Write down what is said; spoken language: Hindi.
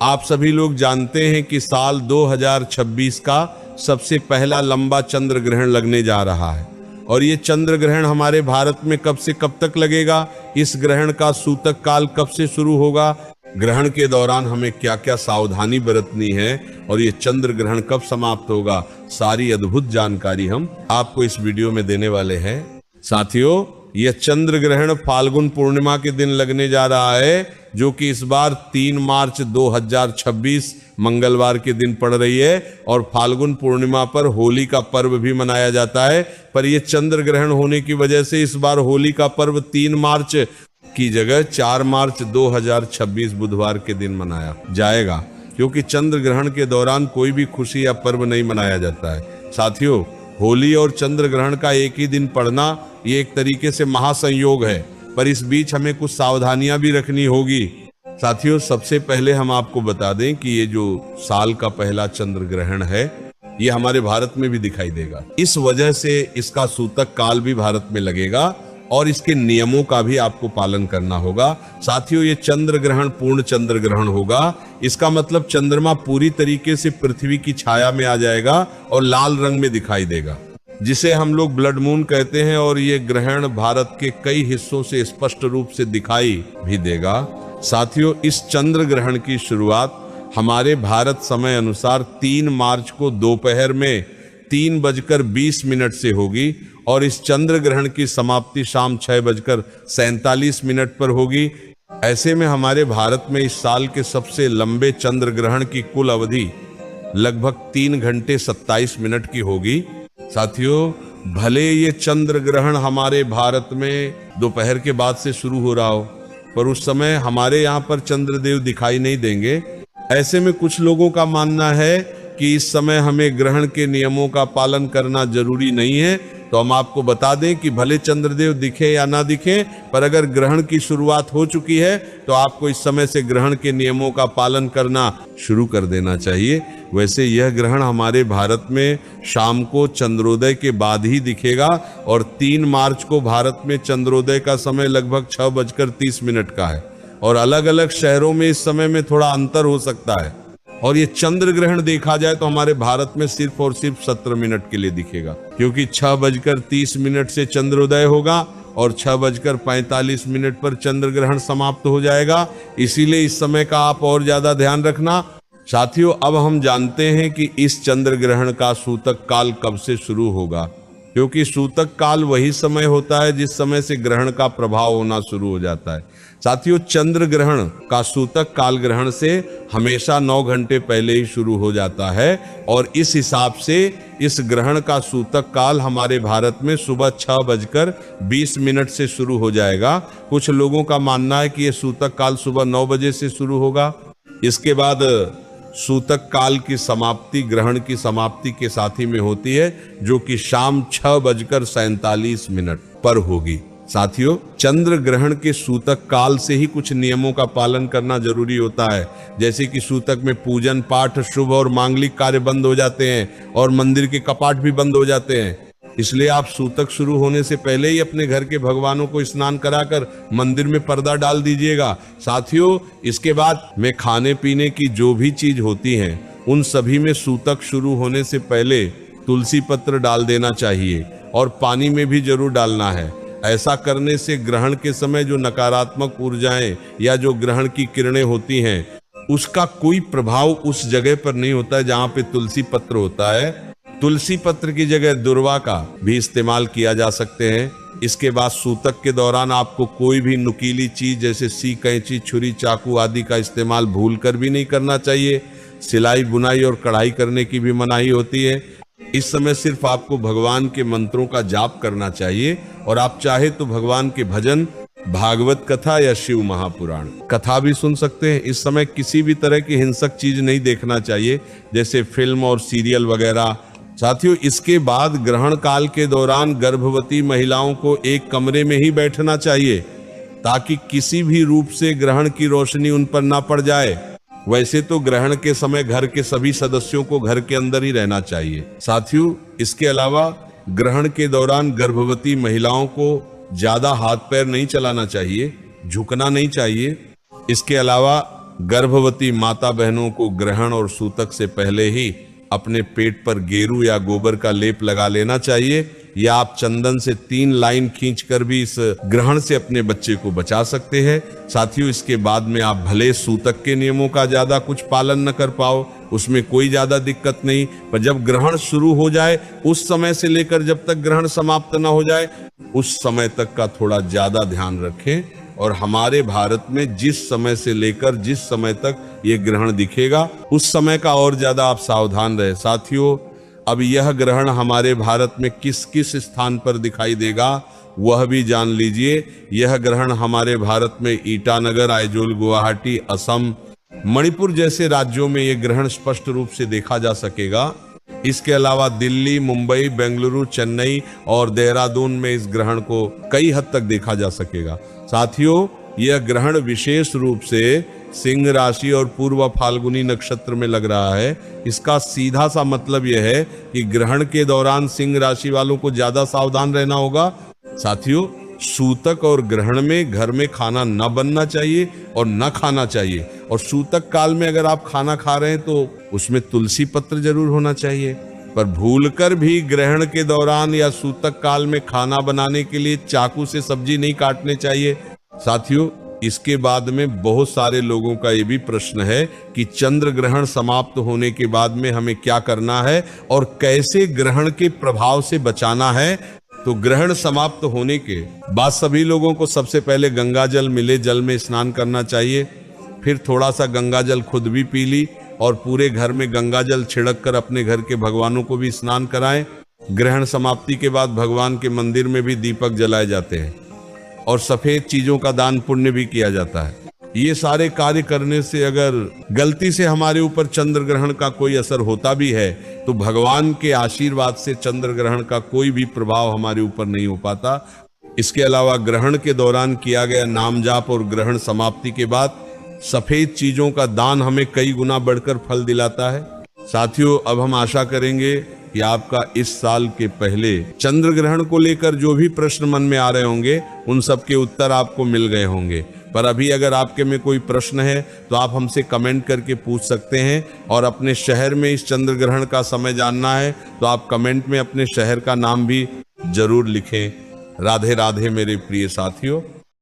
आप सभी लोग जानते हैं कि साल 2026 का सबसे पहला लंबा चंद्र ग्रहण लगने जा रहा है और ये चंद्र ग्रहण हमारे भारत में कब से कब तक लगेगा, इस ग्रहण का सूतक काल कब से शुरू होगा, ग्रहण के दौरान हमें क्या क्या सावधानी बरतनी है और ये चंद्र ग्रहण कब समाप्त होगा, सारी अद्भुत जानकारी हम आपको इस वीडियो में देने वाले हैं। साथियों, यह चंद्र ग्रहण फाल्गुन पूर्णिमा के दिन लगने जा रहा है, जो कि इस बार 3 मार्च 2026 मंगलवार के दिन पड़ रही है और फाल्गुन पूर्णिमा पर होली का पर्व भी मनाया जाता है। पर यह चंद्र ग्रहण होने की वजह से इस बार होली का पर्व 3 मार्च की जगह 4 मार्च 2026 बुधवार के दिन मनाया जाएगा, क्योंकि चंद्र ग्रहण के दौरान कोई भी खुशी या पर्व नहीं मनाया जाता है। साथियों, होली और चंद्र ग्रहण का एक ही दिन पड़ना ये एक तरीके से महासंयोग है, पर इस बीच हमें कुछ सावधानियां भी रखनी होगी। साथियों, सबसे पहले हम आपको बता दें कि ये जो साल का पहला चंद्र ग्रहण है ये हमारे भारत में भी दिखाई देगा। इस वजह से इसका सूतक काल भी भारत में लगेगा और इसके नियमों का भी आपको पालन करना होगा। साथियों, ये चंद्र ग्रहण पूर्ण चंद्र ग्रहण होगा। इसका मतलब चंद्रमा पूरी तरीके से पृथ्वी की छाया में आ जाएगा और लाल रंग में दिखाई देगा, जिसे हम लोग ब्लड मून कहते हैं। और ये ग्रहण भारत के कई हिस्सों से स्पष्ट रूप से दिखाई भी देगा। साथियों, इस चंद्र ग्रहण की शुरुआत हमारे भारत समय अनुसार 3 मार्च को दोपहर में 3:20 से होगी और इस चंद्र ग्रहण की समाप्ति शाम 6:47 पर होगी। ऐसे में हमारे भारत में इस साल के सबसे लंबे चंद्र ग्रहण की कुल अवधि लगभग 3 घंटे 27 मिनट की होगी। साथियों, भले ये चंद्र ग्रहण हमारे भारत में दोपहर के बाद से शुरू हो रहा हो, पर उस समय हमारे यहाँ पर चंद्रदेव दिखाई नहीं देंगे। ऐसे में कुछ लोगों का मानना है कि इस समय हमें ग्रहण के नियमों का पालन करना जरूरी नहीं है। तो हम आपको बता दें कि भले चंद्रदेव दिखे या ना दिखे, पर अगर ग्रहण की शुरुआत हो चुकी है तो आपको इस समय से ग्रहण के नियमों का पालन करना शुरू कर देना चाहिए। वैसे यह ग्रहण हमारे भारत में शाम को चंद्रोदय के बाद ही दिखेगा और 3 मार्च को भारत में चंद्रोदय का समय लगभग 6:30 का है और अलग अलग शहरों में इस समय में थोड़ा अंतर हो सकता है। और ये चंद्र ग्रहण देखा जाए तो हमारे भारत में सिर्फ और सिर्फ 17 मिनट के लिए दिखेगा, क्योंकि 6:30 से चंद्रोदय होगा और 6:45 पर चंद्र ग्रहण समाप्त हो जाएगा। इसीलिए इस समय का आप और ज्यादा ध्यान रखना। साथियों, अब हम जानते हैं कि इस चंद्र ग्रहण का सूतक काल कब से शुरू होगा, क्योंकि सूतक काल वही समय होता है जिस समय से ग्रहण का प्रभाव होना शुरू हो जाता है। साथियों, चंद्र ग्रहण का सूतक काल ग्रहण से हमेशा 9 घंटे पहले ही शुरू हो जाता है और इस हिसाब से इस ग्रहण का सूतक काल हमारे भारत में सुबह 6:20 से शुरू हो जाएगा। कुछ लोगों का मानना है कि यह सूतक काल सुबह 9 बजे से शुरू होगा। इसके बाद सूतक काल की समाप्ति ग्रहण की समाप्ति के साथ ही में होती है, जो कि शाम 6:47 पर होगी। साथियों, चंद्र ग्रहण के सूतक काल से ही कुछ नियमों का पालन करना जरूरी होता है, जैसे कि सूतक में पूजन पाठ शुभ और मांगलिक कार्य बंद हो जाते हैं और मंदिर के कपाट भी बंद हो जाते हैं। इसलिए आप सूतक शुरू होने से पहले ही अपने घर के भगवानों को स्नान कराकर मंदिर में पर्दा डाल दीजिएगा। साथियों, इसके बाद में खाने पीने की जो भी चीज होती हैं उन सभी में सूतक शुरू होने से पहले तुलसी पत्र डाल देना चाहिए और पानी में भी जरूर डालना है। ऐसा करने से ग्रहण के समय जो नकारात्मक ऊर्जाएं या जो ग्रहण की किरणें होती हैं उसका कोई प्रभाव उस जगह पर नहीं होता है जहां पे तुलसी पत्र होता है। तुलसी पत्र की जगह दुर्वा का भी इस्तेमाल किया जा सकते हैं। इसके बाद सूतक के दौरान आपको कोई भी नुकीली चीज जैसे सी कैंची छुरी चाकू आदि का इस्तेमाल भूलकर भी नहीं करना चाहिए। सिलाई बुनाई और कढ़ाई करने की भी मनाही होती है। इस समय सिर्फ आपको भगवान के मंत्रों का जाप करना चाहिए और आप चाहे तो भगवान के भजन, भागवत कथा या शिव महापुराण कथा भी सुन सकते हैं। इस समय किसी भी तरह की हिंसक चीज नहीं देखना चाहिए, जैसे फिल्म और सीरियल वगैरह। साथियों, इसके बाद ग्रहण काल के दौरान गर्भवती महिलाओं को एक कमरे में ही बैठना चाहिए ताकि किसी भी रूप से ग्रहण की रोशनी उन पर ना पड़ जाए। वैसे तो ग्रहण के समय घर के सभी सदस्यों को घर के अंदर ही रहना चाहिए। साथियों, इसके अलावा ग्रहण के दौरान गर्भवती महिलाओं को ज्यादा हाथ पैर नहीं चलाना चाहिए, झुकना नहीं चाहिए। इसके अलावा गर्भवती माता बहनों को ग्रहण और सूतक से पहले ही अपने पेट पर गेरू या गोबर का लेप लगा लेना चाहिए, या आप चंदन से 3 लाइन खींचकर भी इस ग्रहण से अपने बच्चे को बचा सकते हैं। साथियों, इसके बाद में आप भले सूतक के नियमों का ज्यादा कुछ पालन न कर पाओ, उसमें कोई ज्यादा दिक्कत नहीं, पर जब ग्रहण शुरू हो जाए उस समय से लेकर जब तक ग्रहण समाप्त न हो जाए उस समय तक का थोड़ा ज्यादा ध्यान रखें। और हमारे भारत में जिस समय से लेकर जिस समय तक ये ग्रहण दिखेगा उस समय का और ज्यादा आप सावधान रहे। साथियों, अब यह ग्रहण हमारे भारत में किस किस स्थान पर दिखाई देगा वह भी जान लीजिए। यह ग्रहण हमारे भारत में ईटानगर, आइजोल, गुवाहाटी, असम, मणिपुर जैसे राज्यों में यह ग्रहण स्पष्ट रूप से देखा जा सकेगा। इसके अलावा दिल्ली, मुंबई, बेंगलुरु, चेन्नई और देहरादून में इस ग्रहण को कई हद तक देखा जा सकेगा। साथियों, यह ग्रहण विशेष रूप से सिंह राशि और पूर्व फाल्गुनी नक्षत्र में लग रहा है। इसका सीधा सा मतलब यह है कि ग्रहण के दौरान सिंह राशि वालों को ज्यादा सावधान रहना होगा। साथियों, सूतक और ग्रहण में घर में खाना न बनना चाहिए और न खाना चाहिए। और सूतक काल में अगर आप खाना खा रहे हैं तो उसमें तुलसी पत्र जरूर होना चाहिए, पर भूलकर भी ग्रहण के दौरान या सूतक काल में खाना बनाने के लिए चाकू से सब्जी नहीं काटने चाहिए। साथियों, इसके बाद में बहुत सारे लोगों का ये भी प्रश्न है कि चंद्र ग्रहण समाप्त होने के बाद में हमें क्या करना है और कैसे ग्रहण के प्रभाव से बचाना है। तो ग्रहण समाप्त होने के बाद सभी लोगों को सबसे पहले गंगा जल मिले जल में स्नान करना चाहिए, फिर थोड़ा सा गंगा जल खुद भी पी ली और पूरे घर में गंगा जल छिड़क कर अपने घर के भगवानों को भी स्नान कराएं। ग्रहण समाप्ति के बाद भगवान के मंदिर में भी दीपक जलाए जाते हैं और सफेद चीजों का दान पुण्य भी किया जाता है। ये सारे कार्य करने से अगर गलती से हमारे ऊपर चंद्र ग्रहण का कोई असर होता भी है तो भगवान के आशीर्वाद से चंद्र ग्रहण का कोई भी प्रभाव हमारे ऊपर नहीं हो पाता। इसके अलावा ग्रहण के दौरान किया गया नाम जाप और ग्रहण समाप्ति के बाद सफेद चीजों का दान हमें कई गुना बढ़कर फल दिलाता है। साथियों, अब हम आशा करेंगे कि आपका इस साल के पहले चंद्र ग्रहण को लेकर जो भी प्रश्न मन में आ रहे होंगे उन सब के उत्तर आपको मिल गए होंगे। पर अभी अगर आपके में कोई प्रश्न है तो आप हमसे कमेंट करके पूछ सकते हैं। और अपने शहर में इस चंद्र ग्रहण का समय जानना है तो आप कमेंट में अपने शहर का नाम भी जरूर लिखें। राधे राधे मेरे प्रिय साथियों।